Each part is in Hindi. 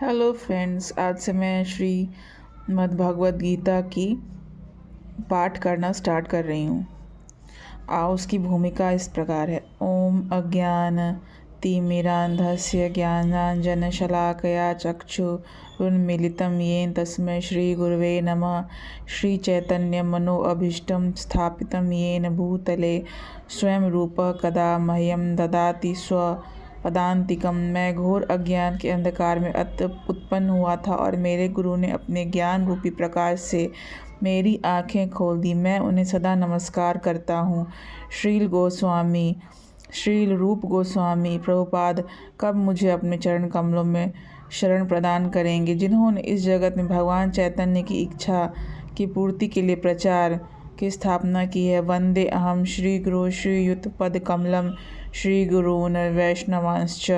हेलो फ्रेंड्स, आज से मैं श्रीमद् भगवद गीता की पाठ करना स्टार्ट कर रही हूँ। उसकी भूमिका इस प्रकार है। ओम अज्ञान तिमिरान्धस्य ज्ञानाञ्जनशलाकया चक्षुरुन्मीलितं येन तस्मै श्रीगुरवे नमः। श्रीचैतन्यमनोभीष्टं स्थापितं येन भूतले स्वयं रूपः कदा मह्यं ददाति स्वपदान्तिकं। मैं घोर अज्ञान के अंधकार में उत्पन्न हुआ था और मेरे गुरु ने अपने ज्ञान रूपी प्रकाश से मेरी आँखें खोल दी। मैं उन्हें सदा नमस्कार करता हूँ। श्रील रूप गोस्वामी प्रभुपाद कब मुझे अपने चरण कमलों में शरण प्रदान करेंगे, जिन्होंने इस जगत में भगवान चैतन्य की इच्छा की पूर्ति के लिए प्रचार की स्थापना की है। वंदे अहम श्री गुरु श्रीयुतपद कमलम श्री गुरून् वैष्णवांश्च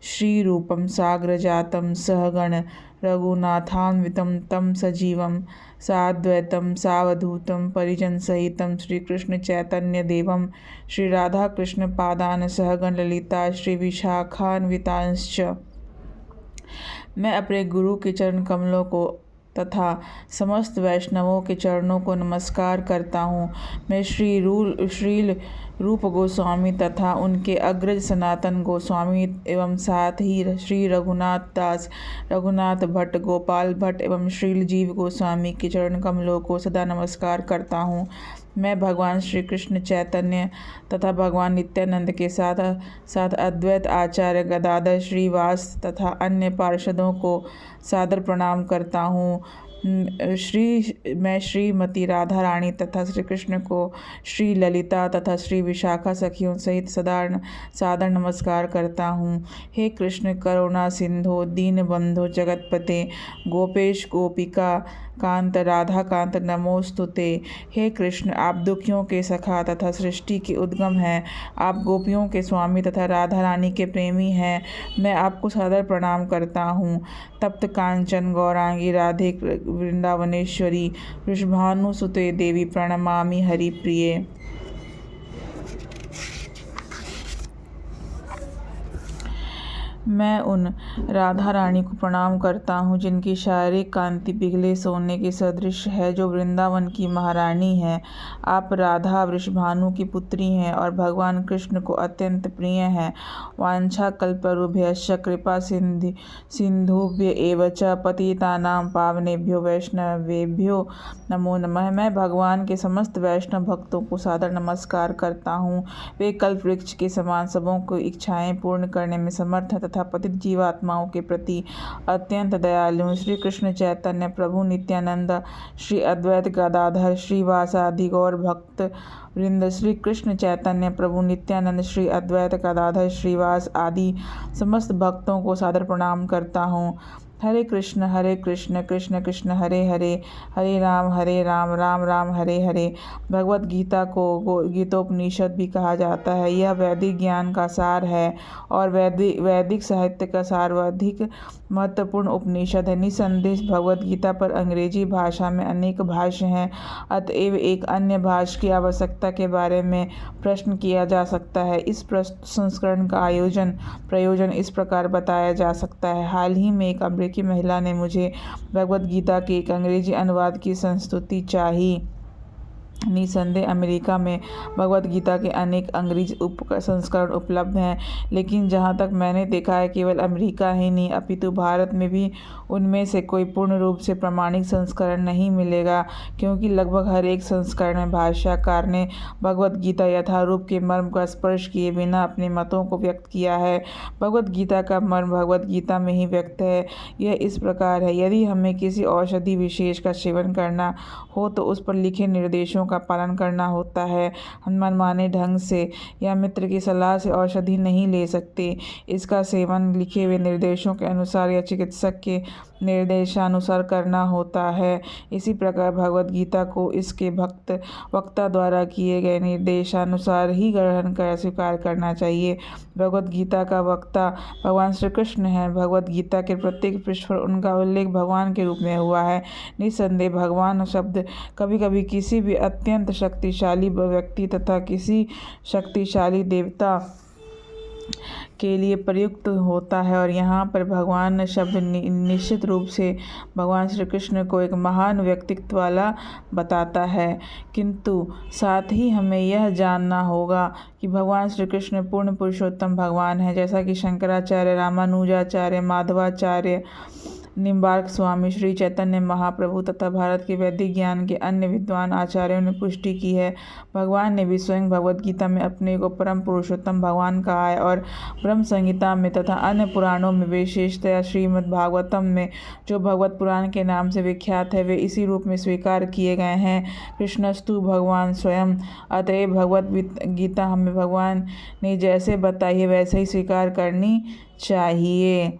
श्री रूपम साग्र जातम सहगण रघुनाथान्वितं तम सजीवम साद्वैतम सावधूतम परिजन सहितम श्री कृष्ण चैतन्य देवम श्री राधा कृष्ण पादान सहगण ललिता श्री विशाखान्वितांश्च। मैं अपने गुरु के चरण कमलों को तथा समस्त वैष्णवों के चरणों को नमस्कार करता हूँ। मैं श्रील रूप गोस्वामी तथा उनके अग्रज सनातन गोस्वामी एवं साथ ही श्री रघुनाथ दास, रघुनाथ भट्ट, गोपाल भट्ट एवं श्रील जीव गोस्वामी के चरण कमलों को सदा नमस्कार करता हूँ। मैं भगवान श्री कृष्ण चैतन्य तथा भगवान नित्यानंद के साथ साथ अद्वैत आचार्य गदाधर श्रीवास तथा अन्य पार्षदों को सादर प्रणाम करता हूँ। मैं श्रीमती राधा रानी तथा श्री कृष्ण को श्री ललिता तथा श्री विशाखा सखियों सहित सादर नमस्कार करता हूँ। हे कृष्ण करुणा सिंधु दीनबंधु जगतपते गोपेश गोपिका कांत राधा कांत नमोस्तुते। हे कृष्ण, आप दुखियों के सखा तथा सृष्टि के उद्गम हैं। आप गोपियों के स्वामी तथा राधा रानी के प्रेमी हैं। मैं आपको सादर प्रणाम करता हूँ। तप्त कांचन गौरांगी राधे वृंदावनेश्वरी वृषभानुसुते देवी प्रणमामि हरिप्रिये। मैं उन राधा रानी को प्रणाम करता हूँ जिनकी शारीरिक कांति पिघले सोने के सदृश है, जो वृंदावन की महारानी है। आप राधा वृषभानु की पुत्री हैं और भगवान कृष्ण को अत्यंत प्रिय हैं। वांछा कल्पतरुभ्यश्च कृपा सिंधुभ्य एव च पतितानां पावनेभ्यो वैष्णवेभ्यो नमो नमः। मैं भगवान के समस्त वैष्णव भक्तों को सादर नमस्कार करता हूँ। वे कल्प वृक्ष के समान सबों को इच्छाएं पूर्ण करने में समर्थ तथा पतित जीवात्माओं के प्रति अत्यंत दयालु। श्री कृष्ण चैतन्य प्रभु नित्यानंद श्री अद्वैत गदाधर श्रीवास आदि गौर भक्त वृंद, श्री कृष्ण चैतन्य प्रभु नित्यानंद श्री अद्वैत गदाधर श्रीवास आदि समस्त भक्तों को सादर प्रणाम करता हूँ। हरे कृष्ण कृष्ण कृष्ण हरे हरे, हरे राम राम राम हरे हरे। भगवत गीता को गीतोपनिषद भी कहा जाता है। यह वैदिक ज्ञान का सार है और वैदिक साहित्य का सर्वाधिक महत्वपूर्ण उपनिषद है। निसंदेह भगवत गीता पर अंग्रेजी भाषा में अनेक भाष्य हैं, अतएव एक अन्य भाष्य की आवश्यकता के बारे में प्रश्न किया जा सकता है। इस संस्करण का प्रयोजन इस प्रकार बताया जा सकता है। हाल ही में एक अमेरिकी महिला ने मुझे भगवत गीता के एक अंग्रेजी अनुवाद की संस्तुति चाही। निसंदेह अमेरिका में भगवत गीता के अनेक अंग्रेजी संस्करण उपलब्ध हैं, लेकिन जहाँ तक मैंने देखा है केवल अमेरिका ही नहीं अपितु भारत में भी उनमें से कोई पूर्ण रूप से प्रमाणिक संस्करण नहीं मिलेगा, क्योंकि लगभग हर एक संस्करण में भाष्यकार ने भगवत गीता यथारूप के मर्म का स्पर्श किए बिना अपने मतों को व्यक्त किया है। भगवत गीता का मर्म भगवत गीता में ही व्यक्त है। यह इस प्रकार है, यदि हमें किसी औषधि विशेष का सेवन करना हो तो उस पर लिखे निर्देशों का पालन करना होता है। हम मनमाने ढंग से या मित्र की सलाह से औषधि नहीं ले सकते। इसका सेवन लिखे हुए निर्देशों के अनुसार या चिकित्सक के निर्देशानुसार करना होता है। इसी प्रकार भगवत गीता को इसके वक्ता द्वारा किए गए निर्देशानुसार ही ग्रहण कर स्वीकार करना चाहिए। भगवत गीता का वक्ता भगवान श्री कृष्ण है। भगवत गीता के प्रत्येक पृष्ठ पर उनका उल्लेख भगवान के रूप में हुआ है। निसंदेह भगवान शब्द कभी कभी किसी भी अत्यंत शक्तिशाली व्यक्ति तथा किसी शक्तिशाली देवता के लिए प्रयुक्त होता है। और यहाँ पर भगवान शब्द निश्चित रूप से भगवान श्री कृष्ण को एक महान व्यक्तित्व वाला बताता है, किंतु साथ ही हमें यह जानना होगा कि भगवान श्री कृष्ण पूर्ण पुरुषोत्तम भगवान है। जैसा कि शंकराचार्य, रामानुजाचार्य, माधवाचार्य, निम्बार्क स्वामी, श्री चैतन्य महाप्रभु तथा भारत के वैदिक ज्ञान के अन्य विद्वान आचार्यों ने पुष्टि की है। भगवान ने भी स्वयं भगवद गीता में अपने को परम पुरुषोत्तम भगवान कहा है और ब्रह्म संहिता में तथा अन्य पुराणों में, विशेषतया श्रीमद् भागवतम में जो भगवत पुराण के नाम से विख्यात है, वे इसी रूप में स्वीकार किए गए हैं। कृष्णस्तु भगवान स्वयं। अतएव भगवद गीता हमें भगवान ने जैसे बताई है वैसे ही स्वीकार करनी चाहिए।